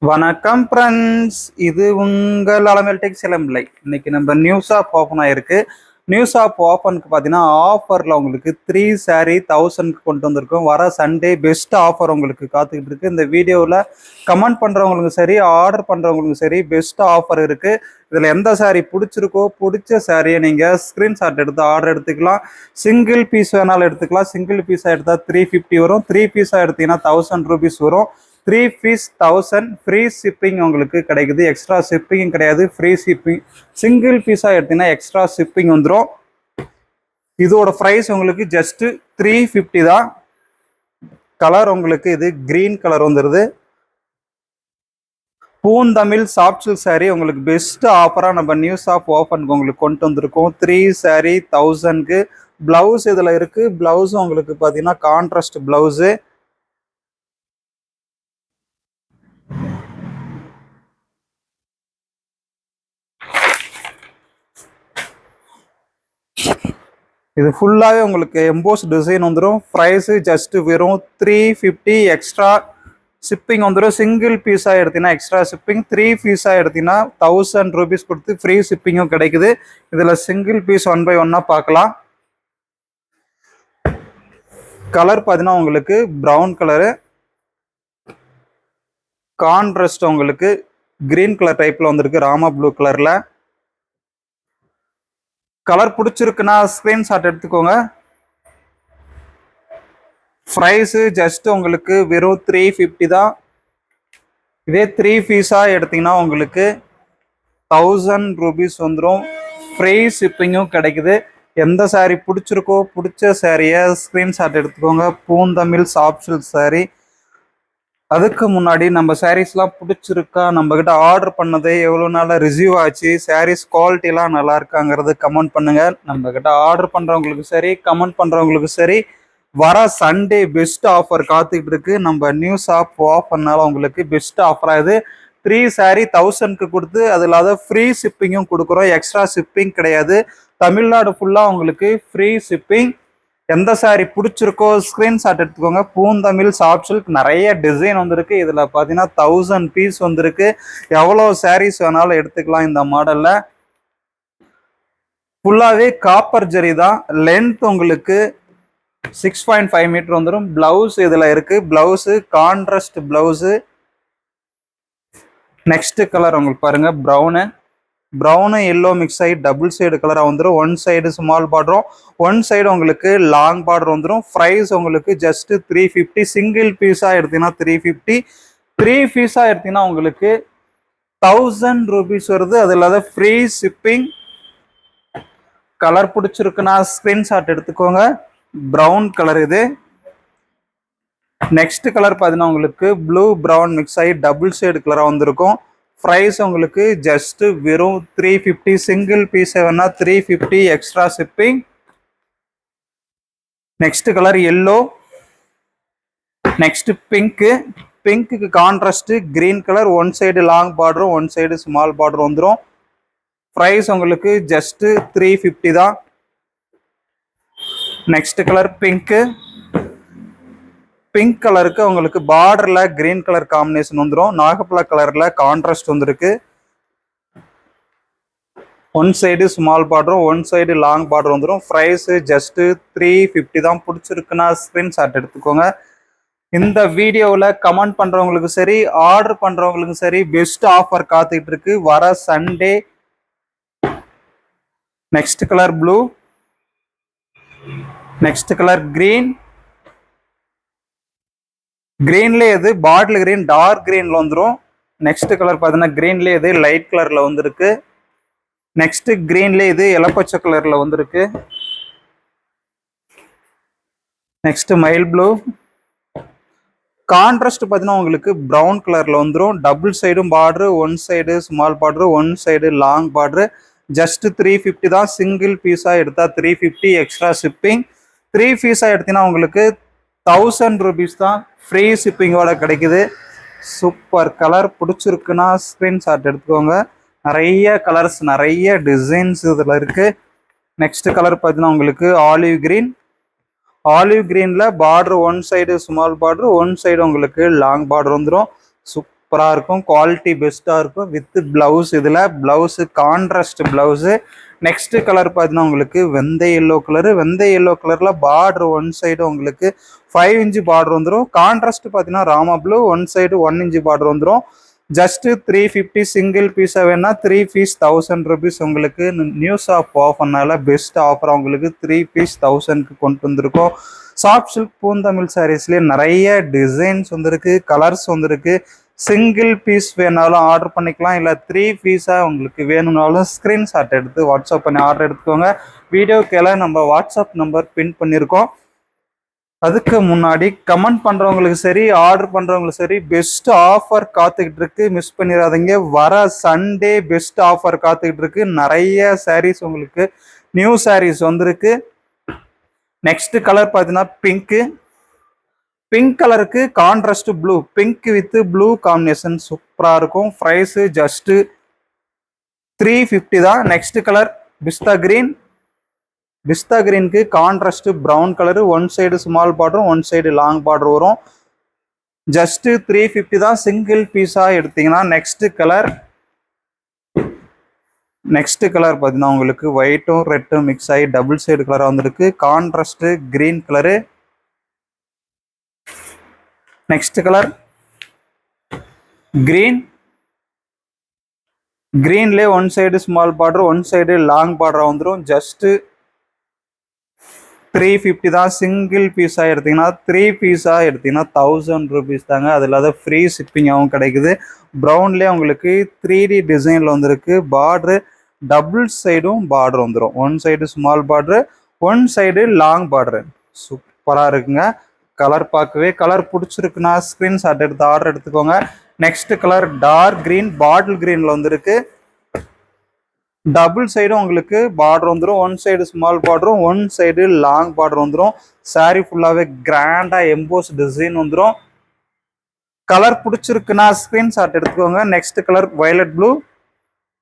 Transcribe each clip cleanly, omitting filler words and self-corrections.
வணக்கம் ஃப்ரெண்ட்ஸ், இது உங்கள் அலமேல் டெக் சேலம்லை. இன்னைக்கு நம்ம நியூஸ் ஆப் ஓப்பன் ஆயிருக்கு. நியூஸ் ஆப் ஓப்பனுக்கு பார்த்தீங்கன்னா ஆஃபரில் உங்களுக்கு 3 saree 1000க்கு கொண்டு வந்திருக்கோம். வர சண்டே பெஸ்ட் ஆஃபர் உங்களுக்கு காத்துக்கிட்டு இருக்கு. இந்த வீடியோவில் கமெண்ட் பண்ணுறவங்களுக்கும் சரி, ஆர்டர் பண்ணுறவங்களுக்கும் சரி பெஸ்ட் ஆஃபர் இருக்குது. இதில் எந்த saree பிடிச்சிருக்கோ பிடிச்ச சாரியை நீங்கள் ஸ்க்ரீன்ஷாட் எடுத்து ஆர்டர் எடுத்துக்கலாம். சிங்கிள் பீஸ் வேணாலும் எடுத்துக்கலாம். சிங்கிள் பீஸாக எடுத்தால் 350 வரும். 3 பீஸாக எடுத்தீங்கன்னா 1000 rupees வரும். 3 பீஸ் 1000 ஃப்ரீ ஷிப்பிங் உங்களுக்கு கிடைக்குது. எக்ஸ்ட்ரா ஷிப்பிங் கிடையாது, ஃப்ரீ ஷிப்பிங். சிங்கிள் பீஸாக எடுத்தீங்கன்னா எக்ஸ்ட்ரா ஷிப்பிங் வந்துடும். இதோட ப்ரைஸ் உங்களுக்கு ஜஸ்ட் 350 தான். கலர் உங்களுக்கு இது கிரீன் கலர் வந்துடுது. பூந்தமிழ் சாஃப்ட் சில்க் சாரீ உங்களுக்கு பெஸ்ட் ஆஃபராக நம்ம நியூஸ் ஆஃப் ஓப்பனுக்கு உங்களுக்கு கொண்டு வந்திருக்கோம். 3 saree 1000க்கு. பிளவுஸ் இதில் இருக்குது. பிளவுஸும் உங்களுக்கு பார்த்தீங்கன்னா கான்ட்ராஸ்ட் பிளவுஸு. இது ஃபுல்லாகவே உங்களுக்கு எம்போஸ் டிசைன் வந்துடும். ப்ரைஸு ஜஸ்ட்டு வெறும் 350. எக்ஸ்ட்ரா ஷிப்பிங் வந்துடும். சிங்கிள் பீஸாக எடுத்தீங்கன்னா எக்ஸ்ட்ரா ஷிப்பிங். 3 பீஸாக எடுத்தீங்கன்னா 1000 rupees கொடுத்து ஃப்ரீ ஷிப்பிங்கும் கிடைக்குது. இதில் சிங்கிள் பீஸ் 1 by 1 பார்க்கலாம். கலர் பார்த்தீங்கன்னா உங்களுக்கு ப்ரௌன் கலரு. கான்ட்ராஸ்ட் உங்களுக்கு கிரீன் கலர் டைப்பில் வந்திருக்கு, ராமா ப்ளூ கலரில். கலர் பிடிச்சிருக்குன்னா ஸ்க்ரீன்ஷாட் எடுத்துக்கோங்க. ப்ரைஸு ஜஸ்ட் உங்களுக்கு வெறும் 350 தான். இதே 3 பீஸாக எடுத்தீங்கன்னா உங்களுக்கு 1000 rupees வந்துடும். ஃப்ரீ ஷிப்பிங்கும் கிடைக்குது. எந்த saree பிடிச்சிருக்கோ பிடிச்ச சாரியை ஸ்க்ரீன்ஷாட் எடுத்துக்கோங்க. பூந்தமிழ் சாஃப்ட் சில்க் saree. அதுக்கு முன்னாடி நம்ம சாரீஸ்லாம் பிடிச்சிருக்கா, நம்மக்கிட்ட ஆர்டர் பண்ணது எவ்வளோ நாளாக ரிசீவ் ஆச்சு, சாரீஸ் குவாலிட்டிலாம் நல்லா இருக்காங்கிறது கமெண்ட் பண்ணுங்கள். நம்மக்கிட்ட ஆர்டர் பண்ணுறவங்களுக்கு சரி, கமெண்ட் பண்ணுறவங்களுக்கு சரி, வர சண்டே பெஸ்ட் ஆஃபர் காத்துக்கிட்டு இருக்கு. நம்ம நியூஸ் ஆப் பண்ணாலும் உங்களுக்கு பெஸ்ட் ஆஃபராக இது. 3 saree 1000க்கு கொடுத்து அது இல்லாத ஃப்ரீ ஷிப்பிங்கும் கொடுக்குறோம். எக்ஸ்ட்ரா ஷிப்பிங் கிடையாது. தமிழ்நாடு ஃபுல்லாக உங்களுக்கு ஃப்ரீ ஷிப்பிங். எந்த சாரி பிடிச்சிருக்கோ ஸ்க்ரீன்ஷாட் எடுத்துக்கோங்க. பூந்தமிழ் சாஃப்ட் சில்க் நிறைய டிசைன் வந்திருக்கு. இதில் பார்த்தீங்கன்னா 1000 பீஸ் வந்திருக்கு. எவ்வளோ சாரீஸ் வேணாலும் எடுத்துக்கலாம். இந்த மாடலில் ஃபுல்லாகவே காப்பர் ஜரி தான். லென்த் உங்களுக்கு 6.5 மீட்டர் வந்துடும். பிளவுஸ் இதில் இருக்குது. Blouse contrast blouse. Next colour உங்களுக்கு பாருங்கள், ப்ரௌனு எல்லோ மிக்ஸ் ஆகி டபுள் சைடு கலராக வந்துடும். 1 சைடு ஸ்மால் பார்டரும், 1 சைடு உங்களுக்கு லாங் பார்டர் வந்துடும். ப்ரைஸ் உங்களுக்கு ஜஸ்ட் 350. சிங்கிள் பீஸாக எடுத்தீங்கன்னா 350. 3 பீஸாக எடுத்தீங்கன்னா உங்களுக்கு 1000 rupees வருது. அது இல்லாத ஃப்ரீ ஷிப்பிங். கலர் பிடிச்சிருக்குன்னா ஸ்க்ரீன்ஷாட் எடுத்துக்கோங்க. ப்ரௌன் கலர் இது. நெக்ஸ்ட் கலர் பார்த்தீங்கன்னா உங்களுக்கு ப்ளூ ப்ரௌன் மிக்ஸ் ஆகி டபுள் சைடு கலராக வந்திருக்கும். ப்ரைஸ் உங்களுக்கு ஜஸ்ட் வெறும் 350. சிங்கிள் பீஸ் வேணா 350, extra shipping. Next colour yellow. Next pink contrast green colour. 1 side long பார்டரும் 1 சைடு ஸ்மால் பார்டர் வந்துடும். ப்ரைஸ் உங்களுக்கு ஜஸ்ட் 350 தான். நெக்ஸ்ட் கலர் பிங்க் கலருக்கு உங்களுக்கு பார்டர்ல கிரீன் கலர் காம்பினேஷன் வந்துடும். நாகப்பழ கலர்ல கான்ட்ராஸ்ட் வந்திருக்கு. 1 சைடு ஸ்மால் பார்டரும் 1 சைடு லாங் பார்டர் வந்துடும். ப்ரைஸ் ஜஸ்ட் 350 தான். பிடிச்சிருக்குன்னா ஸ்க்ரீன்ஷாட் எடுத்துக்கோங்க. இந்த வீடியோவில் கமெண்ட் பண்ணுறவங்களுக்கு சரி, ஆர்டர் பண்ணுறவங்களுக்கும் சரி பெஸ்ட் ஆஃபர் காத்துக்கிட்டு இருக்கு வர Sunday. Next colour blue. Next colour கிரீன்லேயே இது பாட்டில் கிரீன் டார்க் கிரீன்ல வந்துடும். நெக்ஸ்ட் கலர் பார்த்தீங்கன்னா கிரீன்லேயே இது லைட் கலர்ல வந்துருக்கு. நெக்ஸ்ட் கிரீன்லேயே இது இளப்பச்சை கலர்ல வந்திருக்கு. Next mile blue. கான்ட்ராஸ்ட் பார்த்தீங்கன்னா உங்களுக்கு ப்ரௌன் கலர்ல வந்துடும். டபுள் சைடும் border, 1 side small border, 1 side long border. Just 350 தான். சிங்கிள் பீஸாக எடுத்தால் 350, எக்ஸ்ட்ரா ஷிப்பிங். 3 பீஸாக எடுத்தீங்கன்னா உங்களுக்கு 1000 rupees தான். ஃப்ரீ ஷிப்பிங்கோட கிடைக்குது. Super colour. பிடிச்சிருக்குன்னா ஸ்க்ரீன்ஷாட் எடுத்துக்கோங்க. நிறைய கலர்ஸ், நிறைய டிசைன்ஸ் இதில் இருக்குது. நெக்ஸ்ட் கலர் பார்த்தீங்கன்னா உங்களுக்கு ஆலிவ் கிரீனில் border 1 side small border, 1 side உங்களுக்கு லாங் பார்டர் வந்துடும். சூப்பராக இருக்கும். குவாலிட்டி பெஸ்ட்டாக இருக்கும். With blouse. இதில் blouse contrast blouse. Next colour பார்த்தீங்கன்னா உங்களுக்கு வெந்தய எல்லோ கலரு. வெந்தய எல்லோ கலரில் பார்டர் ஒன் சைடு உங்களுக்கு 5 இன்ச்சு பார்டர் வந்துடும். கான்ட்ராஸ்ட் பார்த்தீங்கன்னா Rama blue, one side 1 inch border வந்துடும். ஜஸ்ட் 350 சிங்கிள் பீஸாக வேணா 3 பீஸ் 1000 rupees உங்களுக்கு. நியூஸ் ஆஃப் ஆஃபர்னால பெஸ்ட் ஆஃபர் உங்களுக்கு 3 பீஸ் 1000க்கு கொண்டு வந்திருக்கோம். சாஃப்ட் சில்க் பூந்தமிழ் சாரீஸ்லேயே நிறைய டிசைன்ஸ் வந்திருக்கு, கலர்ஸ் வந்திருக்கு. சிங்கிள் பீஸ் வேணாலும் ஆர்டர் பண்ணிக்கலாம், இல்லை 3 பீஸாக உங்களுக்கு வேணும்னாலும் ஸ்க்ரீன்ஷாட் எடுத்து வாட்ஸ்அப் பண்ணி ஆர்டர் எடுத்துக்கோங்க. வீடியோக்கெல்லாம் நம்ம வாட்ஸ்அப் நம்பர் பின் பண்ணியிருக்கோம். அதுக்கு முன்னாடி கமெண்ட் பண்ணுறவங்களுக்கு சரி, ஆர்டர் பண்ணுறவங்களுக்கு சரி, பெஸ்ட் ஆஃபர் காத்துக்கிட்டு இருக்கு. மிஸ் பண்ணிடாதீங்க. வர சண்டே பெஸ்ட் ஆஃபர் காத்துக்கிட்டு இருக்கு. நிறைய சாரீஸ் உங்களுக்கு நியூ சாரீஸ் வந்திருக்கு. நெக்ஸ்ட் கலர் பார்த்தீங்கன்னா பிங்க்கு. பிங்க் கலருக்கு contrast blue, pink with blue combination சூப்பராக இருக்கும். ப்ரைஸு ஜஸ்ட்டு 350 தான். Next colour pista green. Pista கிரீனுக்கு contrast brown colour. One side small பார்டரும் ஒன் சைடு லாங் பார்டர் வரும். ஜஸ்ட்டு 350 தான். சிங்கிள் பீஸாக எடுத்தீங்கன்னா நெக்ஸ்ட் கலர் பார்த்தீங்கன்னா உங்களுக்கு ஒயிட்டும் ரெட்டும் மிக்ஸ் ஆகி டபுள் சைடு கலராக வந்திருக்கு. Contrast green colour. Next colour green. கிரீன்லேயே one side small border one side long பார்டராக வந்துடும். ஜஸ்ட்டு 350 தான். சிங்கிள் பீஸாக எடுத்தீங்கன்னா 3 பீஸாக எடுத்தீங்கன்னா 1000 rupees தாங்க. அது இல்லாத ஃப்ரீ ஷிப்பிங்காகவும் கிடைக்குது. ப்ரௌன்லேயே உங்களுக்கு 3D டிசைனில் வந்துருக்கு. பார்டரு டபுள் சைடும் பார்டர் வந்துடும். One side small border, one side long border. சூப்பராக இருக்குங்க. கலர் பார்க்கவே கலர் பிடிச்சிருக்குன்னா ஸ்க்ரீன்ஷாட் எடுத்து ஆர்டர் எடுத்துக்கோங்க. Next colour dark green, bottle கிரீனில் வந்துருக்கு. டபுள் சைடும் உங்களுக்கு பார்டர் வந்துடும். ஒன் சைடு ஸ்மால் பார்டரும் ஒன் சைடு லாங் பார்டர் வந்துடும். சாரீ ஃபுல்லாகவே கிராண்டாக எம்போஸ் டிசைன் வந்துடும். கலர் பிடிச்சிருக்குன்னா ஸ்க்ரீன்ஷாட் எடுத்துக்கோங்க. Next colour violet blue.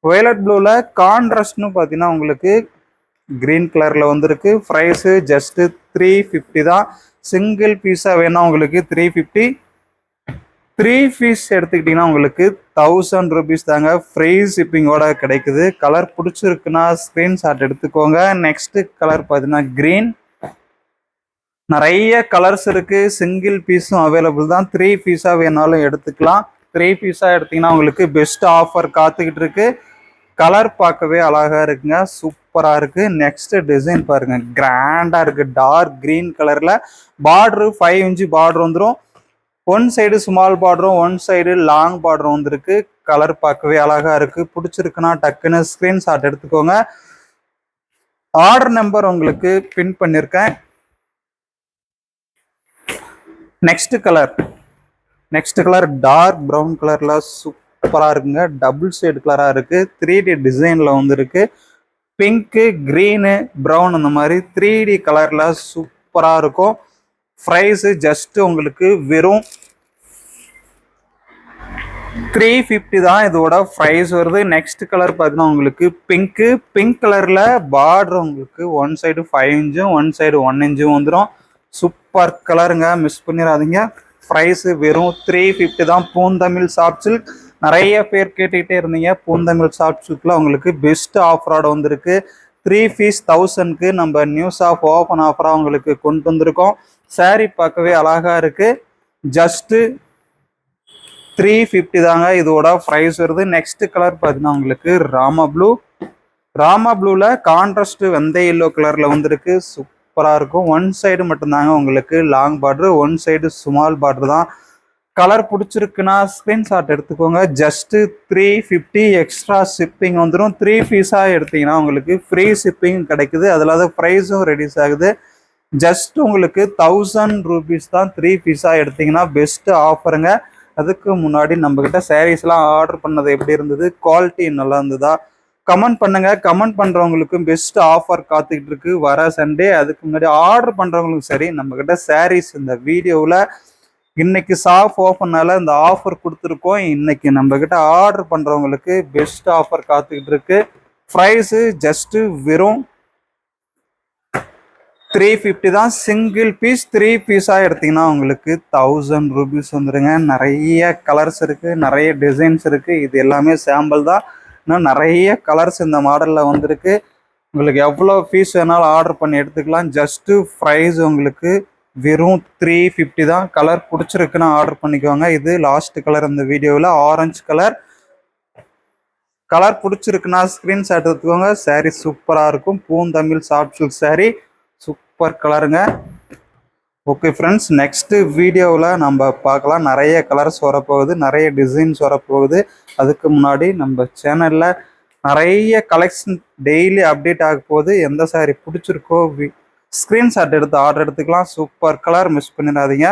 Violet ப்ளூவில் கான்ட்ராஸ்ட்னு பார்த்தீங்கன்னா உங்களுக்கு கிரீன் கலரில் வந்துருக்கு. ப்ரைஸு ஜஸ்ட்டு 350 தான். சிங்கிள் பீஸாக வேணால் உங்களுக்கு 350. 3 பீஸ் எடுத்துக்கிட்டிங்கன்னா உங்களுக்கு 1000 rupees தாங்க. ஃப்ரீ ஷிப்பிங்கோட கிடைக்குது. கலர் பிடிச்சிருக்குன்னா ஸ்க்ரீன்ஷாட் எடுத்துக்கோங்க. நெக்ஸ்ட் கலர் பார்த்தீங்கன்னா க்ரீன். நிறைய கலர்ஸ் இருக்குது. சிங்கிள் பீஸும் அவைலபிள் தான். 3 பீஸாக வேணாலும் எடுத்துக்கலாம். 3 பீஸாக எடுத்திங்கன்னா உங்களுக்கு பெஸ்ட் ஆஃபர் காத்துக்கிட்டு இருக்கு. கலர் பார்க்கவே அழகாக இருக்குங்க. சூப்பராக இருக்குது. நெக்ஸ்ட் டிசைன் பாருங்கள், கிராண்டாக இருக்குது. டார்க் க்ரீன் கலரில் பார்டரு 5 இன்ச்சு பார்டர் வந்துடும். ஒன் சைடு ஸ்மால் பார்டரும் ஒன் சைடு லாங் பார்டரும் வந்துருக்கு. கலர் பார்க்கவே அழகாக இருக்குது. பிடிச்சிருக்குன்னா டக்குன்னு ஸ்க்ரீன்ஷாட் எடுத்துக்கோங்க. ஆர்டர் நம்பர் உங்களுக்கு பின் பண்ணியிருக்கேன். நெக்ஸ்ட் கலர் டார்க் ப்ரௌன் கலரில் சூப்பராக இருக்குங்க. டபுள் சைடு கலராக இருக்குது. 3D டிசைனில் வந்துருக்கு. பிங்க்கு, க்ரீனு, ப்ரௌன் அந்த மாதிரி 3D கலரில் சூப்பராக இருக்கும். ப்ரைஸு ஜஸ்ட்டு உங்களுக்கு வெறும் 350 தான் இதோட ப்ரைஸ் வருது. நெக்ஸ்ட் கலர் பார்த்தீங்கன்னா உங்களுக்கு பிங்க்கு. பிங்க் கலரில் பார்டர் உங்களுக்கு ஒன் சைடு 5 இன்ச்சும் ஒன் சைடு 1 இன்ச்சும் வந்துடும். சூப்பர் கலருங்க, மிஸ் பண்ணிடாதீங்க. ப்ரைஸு வெறும் 350 தான். பூந்தமிழ் சாஃப்ட் சில்க். நிறைய பேர் கேட்டுக்கிட்டே இருந்தீங்க. பூந்தமிழ் சாஃப்ட் சில்கில் உங்களுக்கு பெஸ்ட் ஆஃபரோட வந்திருக்கு. 3 பீஸ் 1000க்கு நம்ம நியூஸ் ஆஃப் ஓப்பன் ஆஃபராக உங்களுக்கு கொண்டு வந்திருக்கோம். சாரீ பார்க்கவே அழகாக இருக்குது. ஜஸ்ட்டு 350 தாங்க இதோட ப்ரைஸ் வருது. நெக்ஸ்ட் கலர் பார்த்தீங்கன்னா உங்களுக்கு ராமா ப்ளூவில் கான்ட்ராஸ்ட் வெந்தய எல்லோ கலரில் வந்துருக்கு. சூப்பராக இருக்கும். ஒன் சைடு மட்டும்தாங்க உங்களுக்கு long border, one side small border தான். கலர் பிடிச்சிருக்குன்னா ஸ்க்ரீன்ஷாட் எடுத்துக்கோங்க. ஜஸ்ட்டு 350 எக்ஸ்ட்ரா ஷிப்பிங் வந்துடும். 3 பீஸாக எடுத்தீங்கன்னா உங்களுக்கு ஃப்ரீ ஷிப்பிங் கிடைக்குது. அதில் ப்ரைஸும் ரெடியூஸ் ஆகுது. ஜஸ்ட் உங்களுக்கு 1000 rupees தான். 3 பீஸாக எடுத்தீங்கன்னா பெஸ்ட்டு ஆஃபருங்க. அதுக்கு முன்னாடி நம்மக்கிட்ட சாரீஸ்லாம் ஆர்டர் பண்ணது எப்படி இருந்தது, குவாலிட்டி நல்லா இருந்ததா கமெண்ட் பண்ணுங்கள். கமெண்ட் பண்ணுறவங்களுக்கும் பெஸ்ட் ஆஃபர் காத்துக்கிட்டு இருக்கு வர சண்டே. அதுக்கு முன்னாடி ஆர்டர் பண்ணுறவங்களுக்கும் சரி, நம்மக்கிட்ட சாரீஸ் இந்த வீடியோவில் இன்னைக்கு சாஃப்ட் ஓப்பனால இந்த ஆஃபர் கொடுத்துருக்கோம். இன்னைக்கு நம்மக்கிட்ட ஆர்டர் பண்ணுறவங்களுக்கு பெஸ்ட் ஆஃபர் காத்துக்கிட்டு இருக்கு. ப்ரைஸு ஜஸ்ட்டு வெறும் 350 தான். சிங்கிள் பீஸ் 3 பீஸாக எடுத்தீங்கன்னா உங்களுக்கு 1000 ரூபீஸ் வந்துடுங்க. நிறைய கலர்ஸ் இருக்குது, நிறைய டிசைன்ஸ் இருக்குது. இது எல்லாமே சாம்பிள் தான். இன்னும் நிறைய கலர்ஸ் இந்த மாடலில் வந்திருக்கு. உங்களுக்கு எவ்வளோ பீஸ் வேணாலும் ஆர்டர் பண்ணி எடுத்துக்கலாம். ஜஸ்ட்டு ப்ரைஸ் உங்களுக்கு வெறும் 350 தான். கலர் பிடிச்சிருக்குன்னா ஆர்டர் பண்ணிக்கோங்க. இது லாஸ்ட் கலர் இந்த வீடியோவில் ஆரஞ்சு கலர். கலர் பிடிச்சிருக்குன்னா ஸ்க்ரீன்ஷாட் எடுத்துக்கோங்க. சாரீ சூப்பராக இருக்கும். பூந்தமிழ் சாஃப்ட் சில்க் சாரீ, சூப்பர் கலருங்க. ஓகே ஃப்ரெண்ட்ஸ், நெக்ஸ்ட்டு வீடியோவில் நம்ம பார்க்கலாம். நிறைய கலர்ஸ் வரப்போகுது, நிறைய டிசைன்ஸ் வரப்போகுது. அதுக்கு முன்னாடி நம்ம சேனலில் நிறைய கலெக்ஷன் டெய்லி அப்டேட் ஆக போகுது. எந்த சாரீ பிடிச்சிருக்கோ ஸ்க்ரீன்ஷாட் எடுத்து ஆர்டர் எடுத்துக்கலாம். சூப்பர் கலர், மிஸ் பண்ணிடாதீங்க.